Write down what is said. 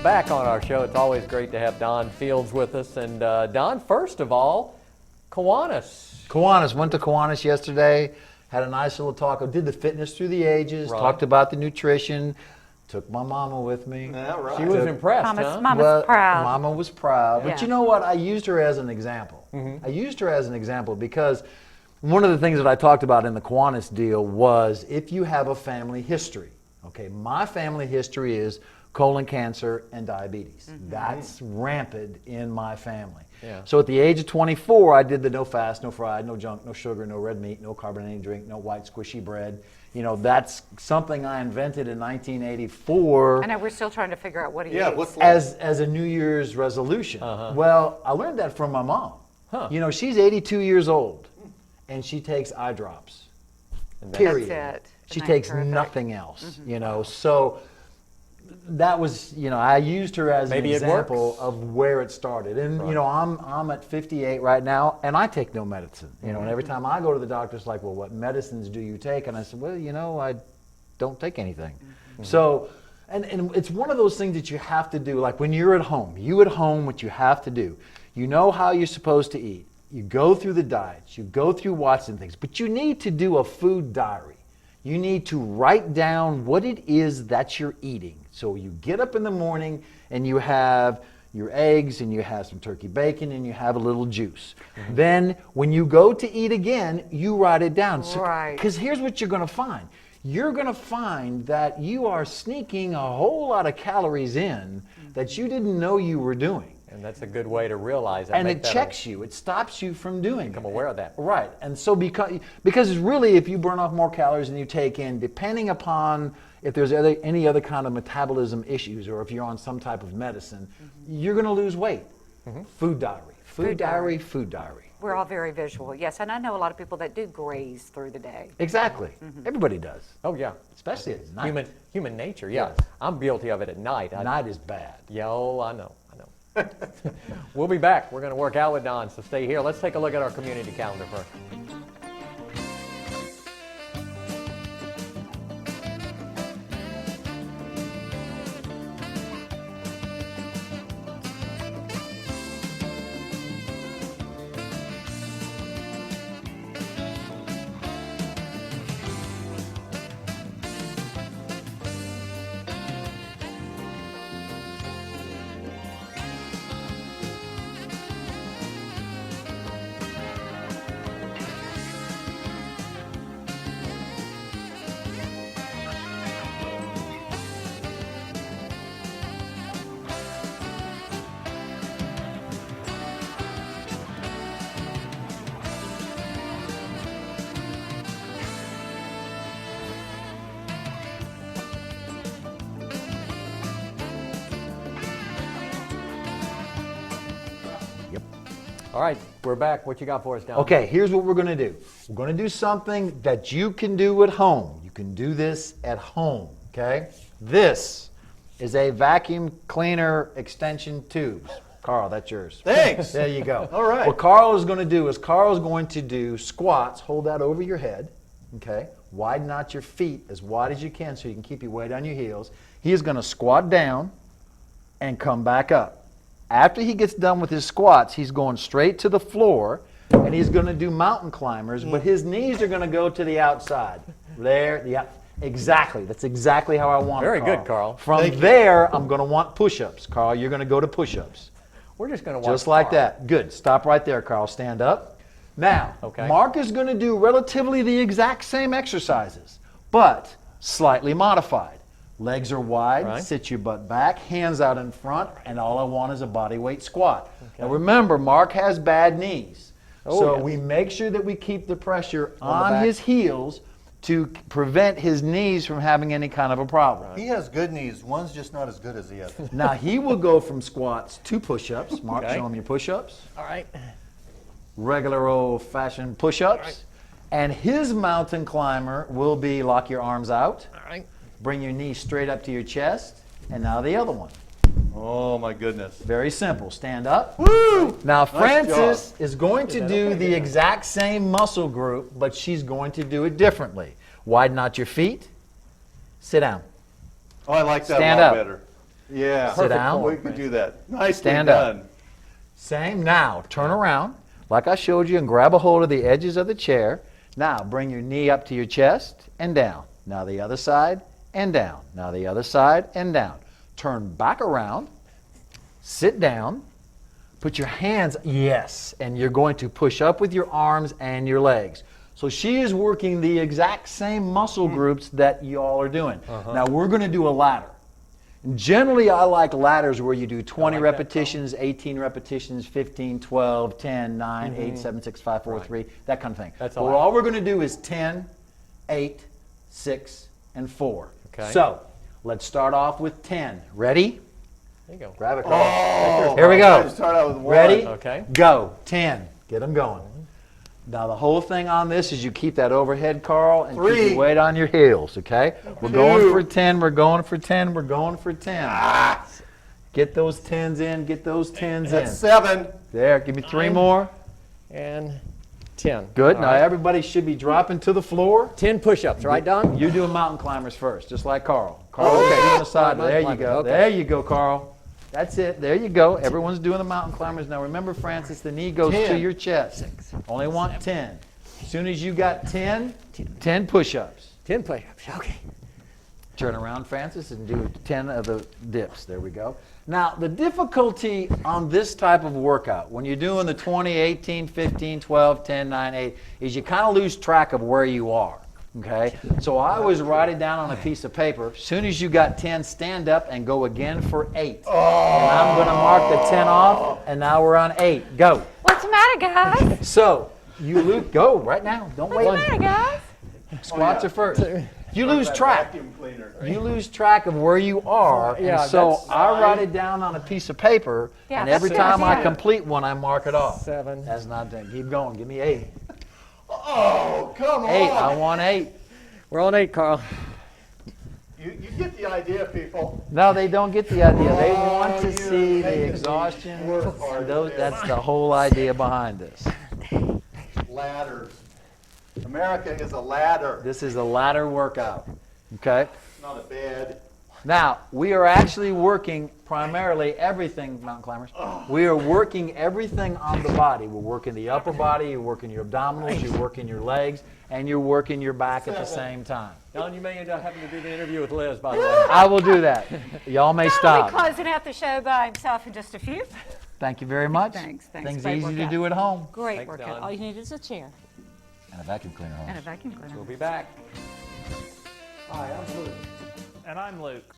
back on our show. It's always great to have Don Fields with us. And Don, first of all, Kiwanis. Kiwanis, went to Kiwanis yesterday, had a nice little talk. I did the fitness through the ages, talked about the nutrition, took my mama with me. Yeah, right. She was impressed, Mama's proud. Mama was proud. Yeah. But you know what? I used her as an example. I used her as an example because one of the things that I talked about in the Kiwanis deal was if you have a family history. Okay, my family history is colon cancer and diabetes. That's rampant in my family. Yeah. So at the age of 24, I did the no fast, no fried, no junk, no sugar, no red meat, no carbonated drink, no white squishy bread. You know, that's something I invented in 1984. I know we're still trying to figure out what he Yeah, is. what's as a New Year's resolution. Well, I learned that from my mom. You know, she's 82 years old, and she takes eye drops. Period. That's it. She Nice takes terrific. nothing else. You know, so that was, you know, I used her as Maybe an it example works. of where it started. And you know, I'm at 58 right now, and I take no medicine. You know, and every time I go to the doctor, it's like, well, what medicines do you take? And I said, well, you know, I don't take anything. So, and it's one of those things that you have to do. Like when you're at home, what you have to do, you know how you're supposed to eat. You go through the diets, you go through watching things, but you need to do a food diary. You need to write down what it is that you're eating. So you get up in the morning and you have your eggs and you have some turkey bacon and you have a little juice. Then when you go to eat again, you write it down. Right. Because here's what you're going to find. You're going to find that you are sneaking a whole lot of calories in that you didn't know you were doing. And that's a good way to realize that. And make it that checks you. It stops you from doing become it. aware of that. Right. And so because really if you burn off more calories than you take in, depending upon if there's any other kind of metabolism issues or if you're on some type of medicine, you're going to lose weight. Food diary. Food diary, food diary. We're all very visual, yes. And I know a lot of people that do graze through the day. Exactly. Everybody does. Oh, yeah. Especially at night. Human nature, yeah. Yes. I'm guilty of it at night. Night is bad. Yo, I know. We'll be back. We're going to work out with Don, so stay here. Let's take a look at our community calendar first. All right, we're back. What you got for us, Don? Okay, here's what we're going to do. We're going to do something that you can do at home. You can do this at home, okay? This is a vacuum cleaner extension tubes. Carl, that's yours. Thanks. There you go. All right. What Carl is going to do is Carl is going to do squats. Hold that over your head, okay? Widen out your feet as wide as you can so you can keep your weight on your heels. He is going to squat down and come back up. After he gets done with his squats, he's going straight to the floor, and he's going to do mountain climbers, but his knees are going to go to the outside. There, yeah, exactly. That's exactly how I want Very it, good, Carl. From there, I'm going to want push-ups. Carl, you're going to go to push-ups. We're just going to watch Just like Carl. that. Good. Stop right there, Carl. Stand up. Now, Okay. Mark is going to do relatively the exact same exercises, but slightly modified. Legs are wide, Right. sit your butt back, hands out in front, and all I want is a body weight squat. Now remember, Mark has bad knees. So yes. we make sure that we keep the pressure the on back. his heels to prevent his knees from having any kind of a problem. He has good knees. One's just not as good as the other. Now he will go from squats to push-ups. Mark, Okay. show him your push-ups. All right. Regular old-fashioned push-ups. right. And his mountain climber will be lock your arms out, All right. bring your knees straight up to your chest, and now the other one. Oh my goodness. Very simple. Stand up. Woo! Now Nice Francis is going to that do okay? the Good. exact same muscle group, but she's going to do it differently. Widen out your feet. Sit down. Oh, I like that Stand a lot up. better. Yeah. Sit down. We could do that. Nicely Stand up. done. Same. Now, turn around, like I showed you, and grab a hold of the edges of the chair. Now, bring your knee up to your chest and down. Now, the other side and down. Now, the other side and down. Turn back around, sit down, put your hands, yes, and you're going to push up with your arms and your legs. So she is working the exact same muscle groups that you all are doing. Now, we're going to do a ladder. Generally, I like ladders where you do 20 like that, repetitions, 18 repetitions, 15, 12, 10, 9, 8, 7, 6, 5, 4, 3, that kind of thing. That's But a ladder. all we're going to do is 10, 8, 6, and 4. Okay. So, let's start off with 10. Ready? There you go. Grab it, Carl. Oh, Here we I go. start out with one. Ready? Okay. Go. 10. Get them going. Now, the whole thing on this is you keep that overhead, Carl, and keep 3. your weight on your heels, okay? We're 2. going for 10, we're going for 10, we're going for 10. Get those 10s in, get those 10s That's in. 7. There, give me 3 more. And 10. Good. All Now, right. everybody should be dropping to the floor. 10 push-ups, right, Don? You're doing mountain climbers first, just like Carl. Carl, Oh, okay. you're on the side. Mountain There you climbers, go. okay. There you go, Carl. That's it. There you go. Everyone's doing the mountain climbers. Now, remember, Francis, the knee goes to 10. your chest. Only want 10. As soon as you got 10, 10 push-ups. 10 push-ups, okay. Turn around, Francis, and do 10 of the dips. There we go. Now, the difficulty on this type of workout, when you're doing the 20, 18, 15, 12, 10, 9, 8, is you kind of lose track of where you are. Okay? So I always write it down on a piece of paper. As soon as you got 10, stand up and go again for 8. And I'm going to mark the 10 off, and now we're on 8. Go. What's the matter, guys? So, you lose. Go right now. Don't What's the wait. matter, guys? Squats are first. You lose track. Vacuum cleaner. You lose track of where you are, Yeah, and so that's- I write it down on a piece of paper, Yeah, and every that's a good time I idea. complete one, I mark it off. 7. That's not done. Keep going. Give me 8. Oh, come on. 8. I want 8. We're on 8, Carl. You get the idea, people. No, they don't get the idea. They Oh, want to you're see the making me exhaustion. work hard Those, to that's the whole idea behind this. Ladders. America is a ladder, This is a ladder workout. Okay? not a bed. Now, we are actually working primarily everything, mountain climbers. We are working everything on the body. We're working the upper body, you're working your abdominals, you're working your legs, and you're working your back at the same time. Don, you may end up having to do the interview with Liz, by the way. I will do that. Y'all may I'll be stop. closing out the show by himself in just a few. Thank you very much. Thanks. Things Great easy to workout. do at home. Great Thanks, workout. Don. All you need is a chair And a vacuum cleaner. and a vacuum cleaner. We'll be back. And I'm Luke.